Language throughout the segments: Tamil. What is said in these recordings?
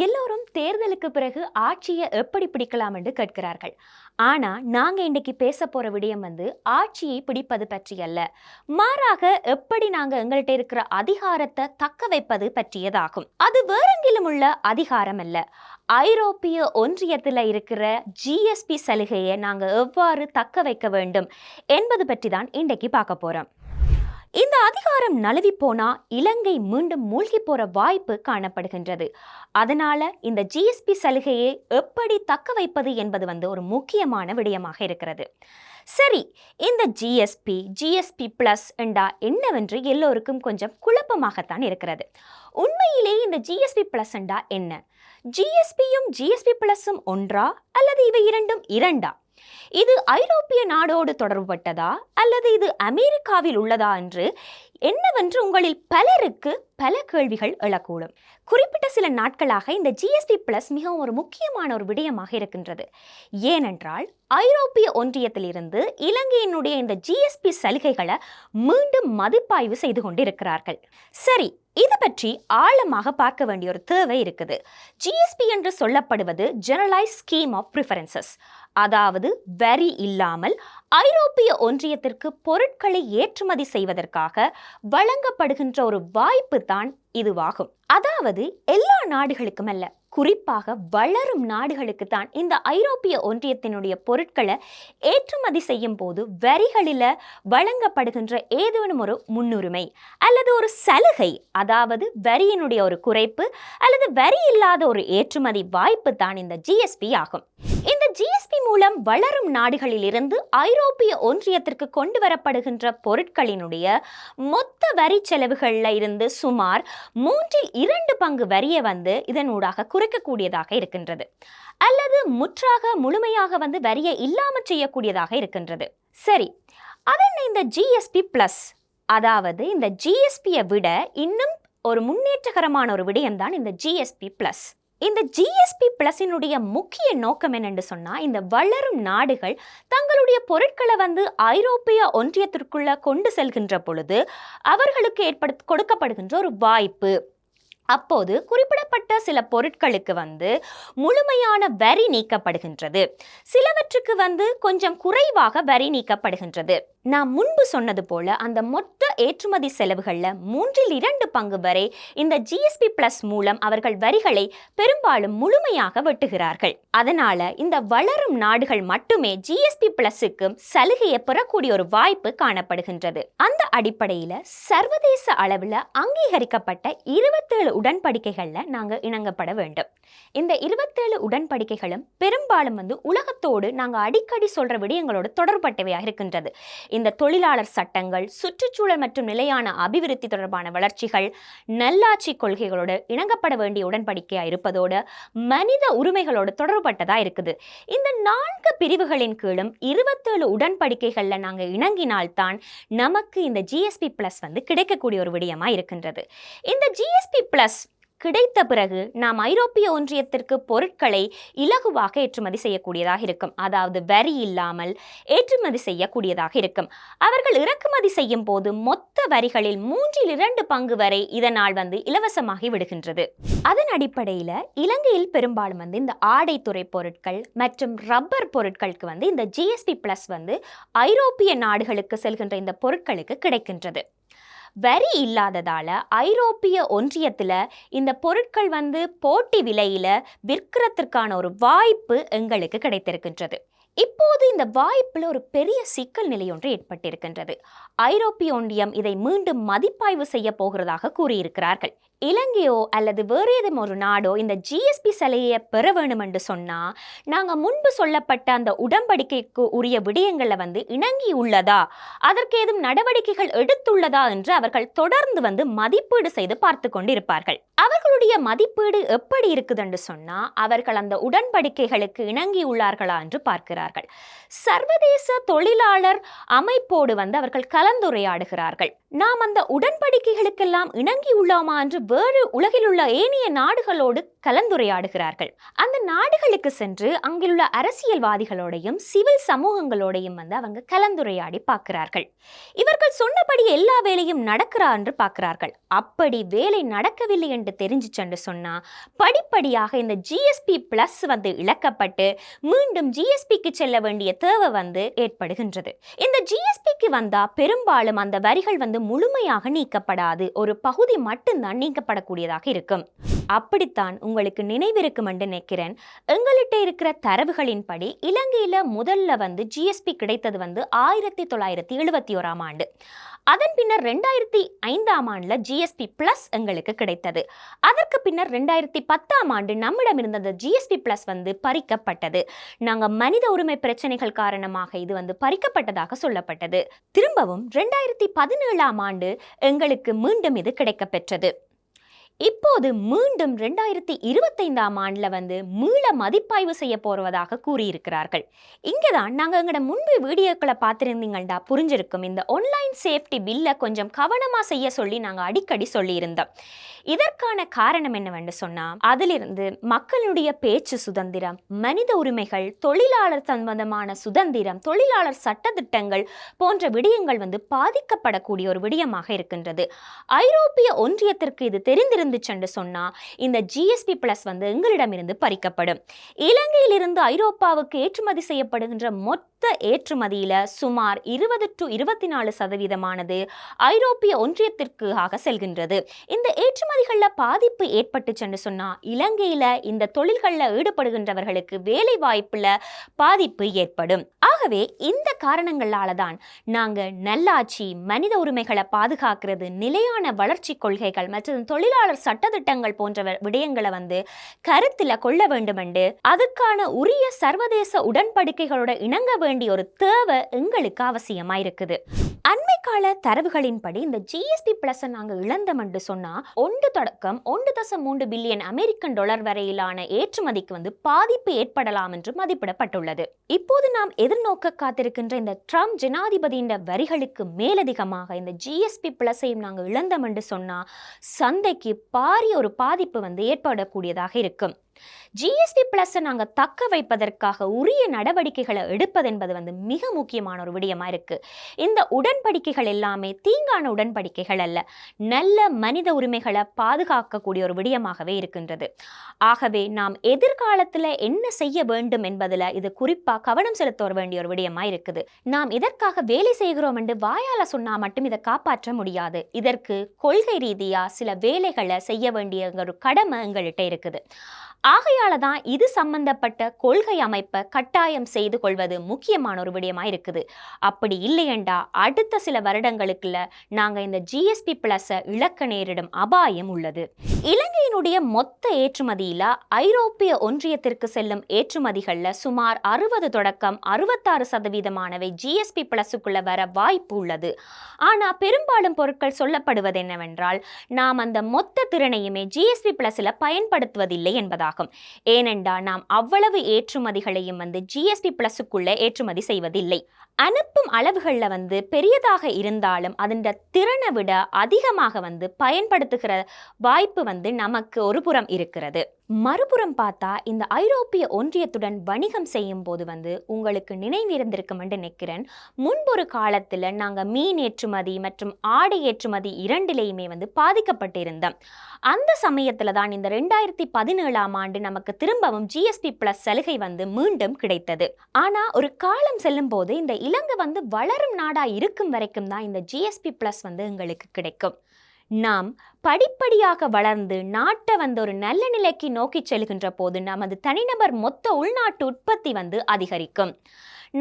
எல்லோரும் தேர்தலுக்கு பிறகு ஆட்சியை எப்படி பிடிக்கலாம் என்று கேட்கிறார்கள். ஆனா நாங்க இன்னைக்கு பேச போற விடயம் ஆட்சியை பிடிப்பது பற்றி அல்ல, மாறாக எப்படி நாங்க எங்கள்கிட்ட இருக்கிற அதிகாரத்தை தக்க வைப்பது பற்றியதாகும். அது வேறெங்கிலும் உள்ள அதிகாரம் அல்ல, ஐரோப்பிய ஒன்றியத்தில் இருக்கிற ஜிஎஸ்பி சலுகையை நாங்க எவ்வாறு தக்க வைக்க வேண்டும் என்பது பற்றி தான் இன்றைக்கு பார்க்க போறோம். இந்த அதிகாரம் நழுவி போனா இலங்கை மீண்டும் மூழ்கி போற வாய்ப்பு காணப்படுகின்றது. அதனால இந்த ஜிஎஸ்பி சலுகையை எப்படி தக்க வைப்பது என்பது ஒரு முக்கியமான விடயமாக இருக்கிறது. சரி, இந்த ஜிஎஸ்பி பிளஸ் என்றா என்னவென்று எல்லோருக்கும் கொஞ்சம் குழப்பமாகத்தான் இருக்கிறது. உண்மையிலே இந்த ஜிஎஸ்பி பிளஸ் என்றா என்ன? ஜிஎஸ்பியும் ஜிஎஸ்பி பிளஸும் ஒன்றா அல்லது இவை இரண்டும் இரண்டா? இது ஐரோப்பிய நாடோடு தொடர்புபட்டதா அல்லது இது அமெரிக்காவில் உள்ளதா என்று என்னவென்று உங்களில் பலருக்கு பல கேள்விகள் எழக்கூடும். குறிப்பிட்ட சில நாட்களாக இந்த ஜிஎஸ்பி பிளஸ் மிகவும் ஒரு முக்கியமான ஒரு விடயமாக இருக்கின்றது. ஏனென்றால் ஐரோப்பிய ஒன்றியத்திலிருந்து இலங்கையினுடைய இந்த ஜிஎஸ்பி சலுகைகளை மீண்டும் மதிப்பாய்வு செய்து கொண்டிருக்கிறார்கள். சரி, இது பற்றி ஆழமாக பார்க்க வேண்டிய ஒரு தேவை இருக்குது. ஜிஎஸ்பி என்று சொல்லப்படுவது ஜெனரலைஸ் ஸ்கீம் ஆஃப் ப்ரிஃபரன்சஸ், அதாவது வரி இல்லாமல் ஐரோப்பிய ஒன்றியத்திற்கு பொருட்களை ஏற்றுமதி செய்வதற்காக வழங்கப்படுகின்ற ஒரு வாய்ப்பு தான் இதுவாகும். அதாவது எல்லா நாடுகளுக்கும் அல்ல, குறிப்பாக வளரும் நாடுகளுக்கு தான் இந்த ஐரோப்பிய ஒன்றியத்தினுடைய பொருட்களை ஏற்றுமதி செய்யும் போது வரிகளில் வழங்கப்படுகின்ற ஏதேனும் ஒரு முன்னுரிமை அல்லது ஒரு சலுகை, அதாவது வரியினுடைய ஒரு குறைப்பு அல்லது வரி இல்லாத ஒரு ஏற்றுமதி வாய்ப்பு தான் இந்த ஜிஎஸ்பி ஆகும். இந்த ஜிஎஸ்பி மூலம் வளரும் நாடுகளில் இருந்து ஐரோப்பிய ஒன்றியத்திற்கு கொண்டு வரப்படுகின்ற பொருட்களினுடைய மொத்த வரி செலவுகளில் இருந்து சுமார் 2/3 பங்கு வரியை இதனூடாக குறைக்கக்கூடியதாக இருக்கின்றது, அல்லது முழுமையாக வரியை இல்லாமல் செய்யக்கூடியதாக இருக்கின்றது. சரி, அதென்ன இந்த ஜிஎஸ்பி பிளஸ்? அதாவது இந்த ஜிஎஸ்பியை விட இன்னும் ஒரு முன்னேற்றகரமான ஒரு விடயம்தான் இந்த ஜிஎஸ்பி பிளஸ். இந்த ஜிஎஸ்பி பிளஸினுடைய முக்கிய நோக்கம் என்னென்று சொன்னால், இந்த வளரும் நாடுகள் தங்களுடைய பொருட்களை ஐரோப்பிய ஒன்றியத்திற்குள்ள கொண்டு செல்கின்ற பொழுது அவர்களுக்கு கொடுக்கப்படுகின்ற ஒரு வாய்ப்பு. அப்போது குறிப்பிடப்பட்ட சில பொருட்களுக்கு முழுமையான வரி நீக்கப்படுகின்றது, சிலவற்றுக்கு கொஞ்சம் குறைவாக வரி நீக்கப்படுகின்றது. நான் முன்பு சொன்னது போல அந்த மொத்த ஏற்றுமதி செலவுகளில் 2/3 பங்கு வரை இந்த ஜிஎஸ்பி பிளஸ் மூலம் அவர்கள் வரிகளை பெரும்பாலும் முழுமையாக வெட்டுகிறார்கள். அதனால இந்த வளரும் நாடுகள் மட்டுமே ஜிஎஸ்பி பிளஸுக்கு சலுகையை பெறக்கூடிய ஒரு வாய்ப்பு காணப்படுகின்றது. அந்த அடிப்படையில் சர்வதேச அளவில் அங்கீகரிக்கப்பட்ட 27 உடன்படிக்கைகள்ல நாங்க இணங்கப்பட வேண்டும். இந்த 27 உடன்படிக்கைகளும் பெரும்பாலும் உலகத்தோடு நாங்க அடிக்கடி சொல்ற விடயங்களோடு தொடர்பட்டவையாக இருக்கின்றது. இந்த தொழிலாளர் சட்டங்கள், சுற்றுச்சூழல் மற்றும் நிலையான அபிவிருத்தி தொடர்பான வளர்ச்சிகள், நல்லாட்சி கொள்கைகளோடு இணங்கப்பட வேண்டிய உடன்படிக்கையா இருப்பதோடு மனித உரிமைகளோடு தொடர்பட்டதா இருக்குது. இந்த 4 பிரிவுகளின் கீழும் 27 உடன்படிக்கைகள்ல நாங்க இணங்கினால்தான் நமக்கு இந்த ஜிஎஸ்பி பிளஸ் கிடைக்கக்கூடிய ஒரு விடயமா இருக்கின்றது. இந்த ஜிஎஸ்பி பிளஸ் கிடைத்த பிறகு நாம் ஐரோப்பிய ஒன்றியத்திற்கு பொருட்களை இலகுவாக ஏற்றுமதி செய்யக்கூடியதாக இருக்கும், அதாவது வரி இல்லாமல் ஏற்றுமதி செய்யக்கூடியதாக இருக்கும். அவர்கள் இறக்குமதி செய்யும் போது மொத்த வரிகளில் 2/3 பங்கு வரை இதனால் இலவசமாகி விடுகின்றது. அதன் அடிப்படையில் இலங்கையில் பெரும்பாலும் இந்த ஆடைத்துறை பொருட்கள் மற்றும் ரப்பர் பொருட்களுக்கு இந்த ஜிஎஸ்பி பிளஸ் ஐரோப்பிய நாடுகளுக்கு செல்கின்ற இந்த பொருட்களுக்கு கிடைக்கின்றது. வரி இல்லாததால ஐரோப்பிய ஒன்றியத்தில் இந்த பொருட்கள் போட்டி விலையில விற்கிறதுக்கான ஒரு வாய்ப்பு எங்களுக்கு கிடைத்திருக்கின்றது. இப்போது இந்த வாய்ப்பில் ஒரு பெரிய சிக்கல் நிலை ஒன்று ஏற்பட்டிருக்கின்றது. ஐரோப்பிய ஒன்றியம் இதை மீண்டும் மதிப்பாய்வு செய்ய போகிறதாக கூறியிருக்கிறார்கள். இலங்கையோ அல்லது வேறு ஏதும் ஒரு நாடோ இந்த ஜிஎஸ்பி சலுகையை பெற வேண்டும் என்று சொன்னால், நாங்கள் முன்பு சொல்லப்பட்ட அந்த உடன்படிக்கைக்கு உரிய விடயங்களை இணங்கி உள்ளதா, அதற்கு ஏதும் நடவடிக்கைகள் எடுத்துள்ளதா என்று அவர்கள் தொடர்ந்து மதிப்பீடு செய்து பார்த்து கொண்டிருப்பார்கள். அவர்களுடைய மதிப்பீடு எப்படி இருக்குது என்று சொன்னால், அவர்கள் அந்த உடன்படிக்கைகளுக்கு இணங்கி உள்ளார்களா என்று பார்க்கிறார்கள். சர்வதேச தொழிலாளர் அமைப்போடு அவர்கள் கலந்துரையாடுகிறார்கள். நாம் அந்த உடன்படிக்கைகளுக்கெல்லாம் இணங்கி உள்ளோமா என்று வேறு உலகில் உள்ள ஏனைய நாடுகளோடு கலந்துரையாடுகிறார்கள். அந்த நாடுகளுக்கு சென்று அங்குள்ள அரசியல்வாதிகளோடையும் சிவில் சமூகங்களோடையும் வந்து அவங்க கலந்துரையாடி பார்க்கிறார்கள். இவர்கள் சொன்னபடி எல்லா வேலையும் நடக்கிறா என்று பார்க்கிறார்கள். அப்படி வேலை நடக்கவில்லை என்று தெரிஞ்சிச்சு சொன்னா படிப்படியாக இந்த GSP பிளஸ் வந்து இழக்கப்பட்டு மீண்டும் GSPக்கு செல்ல வேண்டிய தேவை வந்து ஏற்படுகின்றது. இந்த GSPக்கு வந்தா பெரும்பாலும் அந்த வரிகள் வந்து முழுமையாக நீக்கப்படாது, ஒரு பகுதி மட்டும்தான் நீக்கப்படக்கூடியதாக இருக்கும். அப்படித்தான் உங்களுக்கு நினைவிருக்கும் என்று நினைக்கிறேன். எங்கள்கிட்ட இருக்கிற தரவுகளின்படி இலங்கையில முதல்ல வந்து GSP கிடைத்தது வந்து 1971ஆம் ஆண்டு. அதன் பின்னர் 2005ஆம் ஆண்டுல GSP பிளஸ் எங்களுக்கு கிடைத்தது. அதற்கு பின்னர் 2010ஆம் ஆண்டு நம்மிடம் இருந்த அந்த GSP பிளஸ் வந்து பறிக்கப்பட்டது. நாங்க மனித உரிமை பிரச்சனைகள் காரணமாக இது வந்து பறிக்கப்பட்டதாக சொல்லப்பட்டது. திரும்பவும் 2017ஆம் ஆண்டு எங்களுக்கு மீண்டும் இது கிடைக்க பெற்றது. இப்போது மீண்டும் 2025ஆம் ஆண்டுல வந்து மீள மதிப்பாய்வு செய்ய போவதாக கூறியிருக்கிறார்கள். இங்கதான் நாங்க எங்களோட முன்பு வீடியோக்களை பார்த்திருந்தீங்கள்டா புரிஞ்சிருக்கும். இந்த ஆன்லைன் சேஃப்டி பில்லை கொஞ்சம் கவனமா செய்ய சொல்லி நாங்க அடிக்கடி சொல்லியிருந்தோம். இதற்கான காரணம் என்னவென்று சொன்னா அதிலிருந்து மக்களுடைய பேச்சு சுதந்திரம், மனித உரிமைகள், தொழிலாளர் சம்பந்தமான சுதந்திரம், தொழிலாளர் சட்டத்திட்டங்கள் போன்ற விடயங்கள் வந்து பாதிக்கப்படக்கூடிய ஒரு விடயமாக இருக்கின்றது. ஐரோப்பிய ஒன்றியத்திற்கு இது தெரிந்திருந்துச்சு சொன்னா இந்த GSP பிளஸ் வந்து எங்களிடமிருந்து பறிக்கப்படும். இலங்கையிலிருந்து ஐரோப்பாவுக்கு ஏற்றுமதி செய்யப்படுகின்ற மொத்த ஏற்றுமதியில சுமார் 20 to 24% ஐரோப்பிய ஒன்றியத்திற்காக செல்கின்றது. இந்த ஏற்றுமதிகள்ல பாதிப்பு ஏற்பட்டுச்சு சொன்னா இலங்கையில இந்த தொழில்கள்ல ஈடுபடுகின்றவர்களுக்கு வேலை வாய்ப்புல பாதிப்பு ஏற்படும். ஆகவே இந்த காரணங்களால தான் நாங்க நல்லாட்சி, மனித உரிமைகளை பாதுகாக்கிறது, நிலையான வளர்ச்சி கொள்கைகள் மற்றும் தொழிலாளர் சட்டத்திட்டங்கள் போன்ற விடயங்களை வந்து கருத்துல கொள்ள வேண்டும் என்று அதுக்கான உரிய சர்வதேச உடன்படிக்கைகளோட இணங்க வேண்டிய ஒரு தேவை எங்களுக்கு அவசியமா இருக்குது. அண்மை கால தரவுகளின்படி இந்த GSP பிளஸ் நாங்க இழந்தோம் என்று சொன்னா 1.3 பில்லியன் அமெரிக்கன் டாலர் வரையிலான ஏற்றுமதிக்கு வந்து பாதிப்பு ஏற்படலாம் என்று மதிப்பிடப்பட்டுள்ளது. இப்போது நாம் எதிர்நோக்க காத்திருக்கின்ற இந்த ட்ரம்ப் ஜனாதிபதியின் வரிகளுக்கு மேலதிகமாக இந்த GSP பிளஸையும் நாங்கள் இழந்தோம் என்று சொன்னா சந்தைக்கு பாரிய ஒரு பாதிப்பு வந்து ஏற்படக்கூடியதாக இருக்கும். GSP பிளஸ் நாங்க தக்க வைப்பதற்காக உரிய நடவடிக்கைகளை எடுப்பது என்பது வந்து மிக முக்கியமான ஒரு விடயமா இருக்கு. இந்த உடன்படிக்கைகள் எல்லாமே தீங்கான உடன்படிக்கைகள் அல்ல, நல்ல மனித உரிமைகளை பாதுகாக்கக்கூடிய ஒரு விடயமாகவே இருக்கின்றது. ஆகவே நாம் எதிர்காலத்துல என்ன செய்ய வேண்டும் என்பதுல இது குறிப்பா கவனம் செலுத்த வேண்டிய ஒரு விடயமா இருக்குது. நாம் இதற்காக வேலை செய்கிறோம் என்று வாயால சொன்னா மட்டும் இதை காப்பாற்ற முடியாது. இதற்கு கொள்கை ரீதியா சில வேலைகளை செய்ய வேண்டிய ஒரு கடமை எங்கள்கிட்ட இருக்குது. ஆகையால தான் இது சம்பந்தப்பட்ட கொள்கை அமைப்பை கட்டாயம் செய்து கொள்வது முக்கியமான ஒரு விடயமா இருக்குது. அப்படி இல்லையென்றா அடுத்த சில வருடங்களுக்குள்ள நாங்க இந்த GSP பிளஸ் இழக்க நேரிடும் அபாயம் உள்ளது. இலங்கையினுடைய மொத்த ஏற்றுமதியில ஐரோப்பிய ஒன்றியத்திற்கு செல்லும் ஏற்றுமதிகள்ல சுமார் 60 தொடக்கம் 66% GSP பிளஸுக்குள்ள வர வாய்ப்பு உள்ளது. ஆனா பெரும்பாலும் பொருட்கள் சொல்லப்படுவது என்னவென்றால் நாம் அந்த மொத்த திறனையுமே GSP பிளஸ்ல பயன்படுத்துவதில்லை என்பதாகும். ஏனென்றா நாம் அவ்வளவு ஏற்றுமதிகளையும் வந்து GSP பிளஸுக்குள்ள ஏற்றுமதி செய்வதில்லை. அனுப்பும் அளவுகள்ல வந்து பெரியதாக இருந்தாலும் அதன் திறனை விட அதிகமாக வந்து பயன்படுத்துகிற வாய்ப்பு வந்து நமக்கு ஒரு புறம் இருக்கிறது. மறுபுறம் பார்த்தா இந்த ஐரோப்பிய ஒன்றியத்துடன் வணிகம் செய்யும் போது வந்து உங்களுக்கு நினைவிருந்திருக்கும் என்று நினைக்கிறேன். முன்பொரு காலத்துல நாங்க மீன் ஏற்றுமதி மற்றும் ஆடை ஏற்றுமதி இரண்டிலேயுமே வந்து பாதிக்கப்பட்டு இருந்தோம். அந்த சமயத்துல தான் இந்த 2017ஆம் ஆண்டு நமக்கு திரும்பவும் GSP பிளஸ் சலுகை வந்து மீண்டும் கிடைத்தது. ஆனா ஒரு காலம் செல்லும் போது இந்த இலங்கை வந்து வளரும் நாடா இருக்கும் வரைக்கும் தான் இந்த GSP பிளஸ் வந்து எங்களுக்கு கிடைக்கும். நாம் படிப்படியாக வளர்ந்து நாட்டை வந்து ஒரு நல்ல நிலைக்கு நோக்கி செல்கின்ற போது நமது தனிநபர் மொத்த உள்நாட்டு உற்பத்தி வந்து அதிகரிக்கும்.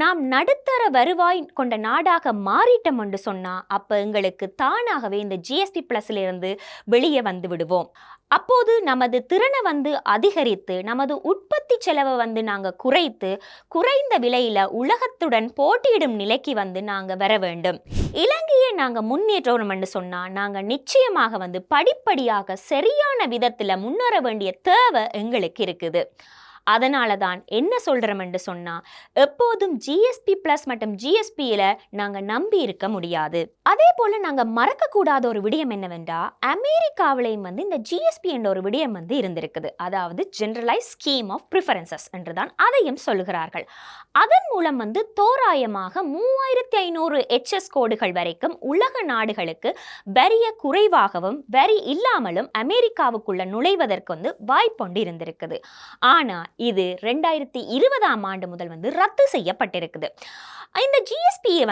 நாம் நடுத்தர வருவாய் கொண்ட நாடாக மாறிட்டோம் என்று சொன்னா அப்ப எங்களுக்கு தானாகவே இந்த GSP பிளஸ்ல இருந்து வெளியே வந்து விடுவோம். அப்போது நமது திறனை வந்து அதிகரித்து நமது உற்பத்தி செலவை வந்து நாங்க குறைத்து குறைந்த விலையில உலகத்துடன் போட்டியிடும் நிலைக்கு வந்து நாங்க வர வேண்டும். இலங்கையை நாங்க முன்னேற்றோம் என்று சொன்னா நாங்க நிச்சயமாக வந்து படிப்படியாக சரியான விதத்துல முன்னேற வேண்டிய தேவை எங்களுக்கு இருக்குது. அதனால தான் என்ன சொல்றோம் என்று சொன்னா, எப்போதும் ஜிஎஸ்பி பிளஸ் மற்றும் ஜிஎஸ்பியில நாங்க நம்பி இருக்க முடியாது. அதே போல நாங்க மறக்கக்கூடாத ஒரு விடயம் என்னவென்றா, அமெரிக்காவிலையும் இந்த ஜிஎஸ்பி என்ற ஒரு விடயம் இருந்திருக்குது. அதாவது ஜெனரலைஸ் ஸ்கீம் ஆஃப் ப்ரிஃபரன்சஸ் என்றுதான் அதையும் சொல்லுகிறார்கள். அதன் மூலம் தோராயமாக 3500 HS கோடுகள் வரைக்கும் உலக நாடுகளுக்கு வரிய குறைவாகவும் வரி இல்லாமலும் அமெரிக்காவுக்குள்ள நுழைவதற்கு வாய்ப்புண்டு இருந்திருக்குது. ஆனா இது 2020ஆம் ஆண்டு முதல் ரத்து செய்யப்பட்டிருக்குது. இந்த ஜிஎஸ்பியை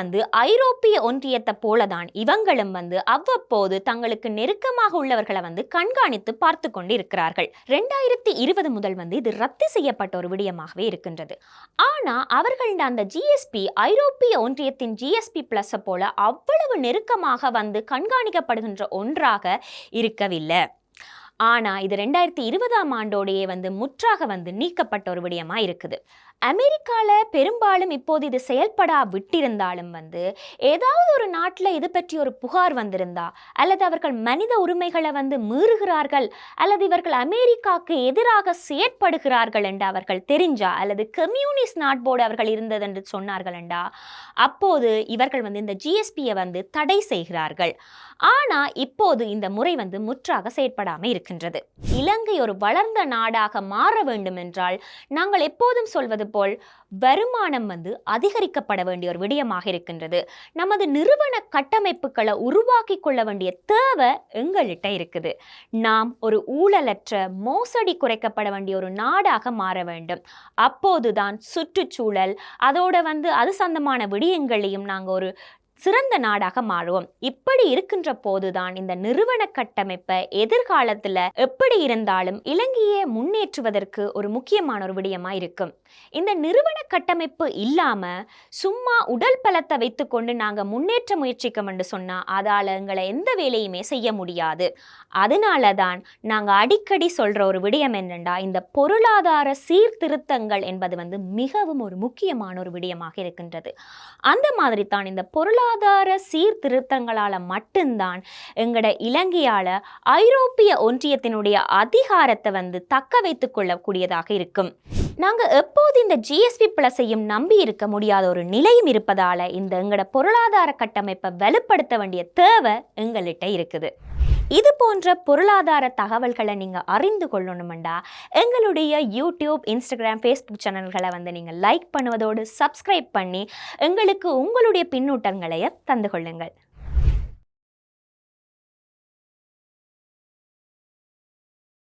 ஐரோப்பிய ஒன்றியத்தை போலதான் இவங்களும் அவ்வப்போது தங்களுக்கு நெருக்கமாக உள்ளவர்களை கண்காணித்து பார்த்து கொண்டு இருக்கிறார்கள். 2020 முதல் இது ரத்து செய்யப்பட்ட ஒரு விடயமாகவே இருக்கின்றது. ஆனா அவர்கள் அந்த ஜிஎஸ்பி ஐரோப்பிய ஒன்றியத்தின் ஜிஎஸ்பி பிளஸ் போல அவ்வளவு நெருக்கமாக கண்காணிக்கப்படுகின்ற ஒன்றாக இருக்கவில்லை. ஆனா இது 2020ஆம் ஆண்டோடையே முற்றாக நீக்கப்பட்ட ஒரு விடயமா இருக்குது. அமெரிக்கால பெரும்பாலும் இப்போது இது செயல்படா விட்டிருந்தாலும் ஏதாவது ஒரு நாட்டில் இது பற்றி ஒரு புகார் வந்திருந்தா, அல்லது அவர்கள் மனித உரிமைகளை மீறுகிறார்கள், அல்லது இவர்கள் அமெரிக்காவுக்கு எதிராக செயற்படுகிறார்கள் என்று அவர்கள் தெரிஞ்சா, அல்லது கம்யூனிஸ்ட் நாட்போடு அவர்கள் இருந்தது என்று சொன்னார்கள் என்றா, அப்போது இவர்கள் இந்த ஜிஎஸ்பியை தடை செய்கிறார்கள். ஆனா இப்போது இந்த முறை முற்றாக செயற்படாமல் இருக்கின்றது. இலங்கை ஒரு வளர்ந்த நாடாக மாற வேண்டும் என்றால் நாங்கள் எப்போதும் சொல்வது போல் வருமானம் அதிகரிக்கப்பட வேண்டிய ஒரு விடயமாக இருக்கின்றது. நமது நிறுவன கட்டமைப்புகளை உருவாக்கி கொள்ள வேண்டிய தேவை எங்கள்கிட்ட இருக்குது. நாம் ஒரு ஊழலற்ற மோசடி குறைக்கப்பட வேண்டிய ஒரு நாடாக மாற வேண்டும். அப்போதுதான் சுற்றுச்சூழல் அதோட அது சம்பந்தமான விடயங்களையும் நாங்கள் ஒரு சிறந்த நாடாக மாறுவோம். இப்படி இருக்கின்ற போதுதான் இந்த நிறுவன கட்டமைப்பை எதிர்காலத்தில் எப்படி இருந்தாலும் இலங்கையை முன்னேற்றுவதற்கு ஒரு முக்கியமான ஒரு விடயமா இருக்கும். இந்த நிறுவன கட்டமைப்பு இல்லாம சும்மா உடல் பலத்தை வைத்துக்கொண்டு நாங்க முன்னேற்ற முயற்சிக்கும் என்று சொன்னா அதால எங்களை எந்த வேலையுமே செய்ய முடியாது. அதனால தான் நாங்க அடிக்கடி சொல்ற ஒரு விடயம் என்னண்டா, இந்த பொருளாதார சீர்திருத்தங்கள் என்பது மிகவும் ஒரு முக்கியமான ஒரு விடயமாக இருக்கின்றது. அந்த மாதிரி தான் இந்த பொருளாதார சீர்திருத்தங்களால மட்டும்தான் எங்கட இலங்கையால ஐரோப்பிய ஒன்றியத்தினுடைய அதிகாரத்தை தக்க வைத்துக் கொள்ளக்கூடியதாக இருக்கும். நாங்க எப்போது இந்த ஜிஎஸ்பி பிளஸையும் நம்பி இருக்க முடியாத ஒரு நிலையும் இருப்பதால இந்த எங்கட பொருளாதார கட்டமைப்பை வலுப்படுத்த வேண்டிய தேவை எங்கள்கிட்ட இருக்குது. இது போன்ற பொருளாதார தகவல்களை நீங்கள் அறிந்து கொள்ளணுமெண்டா எங்களுடைய யூடியூப், இன்ஸ்டாகிராம், ஃபேஸ்புக் சேனல்களை நீங்கள் லைக் பண்ணுவதோடு சப்ஸ்கிரைப் பண்ணி எங்களுக்கு உங்களுடைய பின்னூட்டங்களை தந்து கொள்ளுங்கள்.